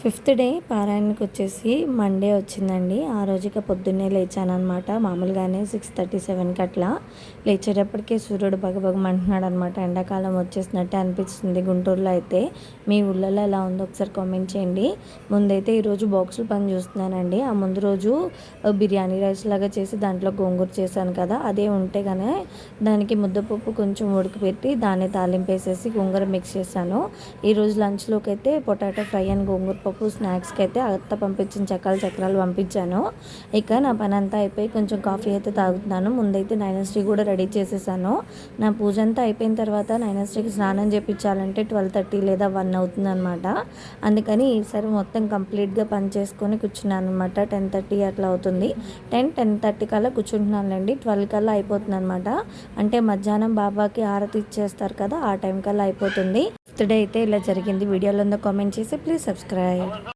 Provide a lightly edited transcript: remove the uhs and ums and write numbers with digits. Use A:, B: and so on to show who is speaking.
A: Fifth day పారాయణకి వచ్చేసి Monday వచ్చిందండి. ఆ రోజుకి పొద్దున్నే లేచానమాట. మామూలుగానే 6:37కి అట్లా లేచేటప్పటికే సూర్యుడు బగబగమంటున్నాడు అనమాట. ఎండాకాలం వచ్చేసినట్టే అనిపిస్తుంది గుంటూరులో అయితే. మీ ఊళ్ళలో ఎలా ఉందో ఒకసారి కామెంట్ చేయండి. ముందైతే ఈరోజు బాక్సుల పని చూస్తున్నానండి. ఆ ముందు రోజు బిర్యానీ రైస్ లాగా చేసి దాంట్లో గోంగూర చేశాను కదా, అదే ఉంటే కానీ దానికి ముద్దపప్పు కొంచెం ఉడకపెట్టి దాన్ని తాలింపేసేసి గోంగూర మిక్స్ చేశాను. ఈరోజు లంచ్లోకి అయితే పొటాటో ఫ్రై అండ్ గోంగూర పప్పు, స్నాక్స్కి అయితే అత్త పంపించిన చక్రాలు పంపించాను. ఇక నా పని అంతా అయిపోయి కొంచెం కాఫీ అయితే తాగుతున్నాను. ముందైతే నైనశ్రీ కూడా రెడీ చేసేసాను. నా పూజ అంతా అయిపోయిన తర్వాత నైనశ్రీకి స్నానం చేయించాలంటే 12:30 లేదా 1 అవుతుంది అనమాట. అందుకని ఈసారి మొత్తం కంప్లీట్గా పని చేసుకొని కూర్చున్నాను అనమాట. 10:30 అట్లా అవుతుంది. 10:30 కల్లా కూర్చుంటున్నానులేండి. 12 కల్లా అయిపోతుంది అనమాట. అంటే మధ్యాహ్నం బాబాకి హారతి ఇచ్చేస్తారు కదా, ఆ టైం కల్లా అయిపోతుంది. ఫిఫ్త్ డే అయితే ఇలా జరిగింది. వీడియోలో ఉందో కామెంట్ చేసి ప్లీజ్ సబ్స్క్రైబ్.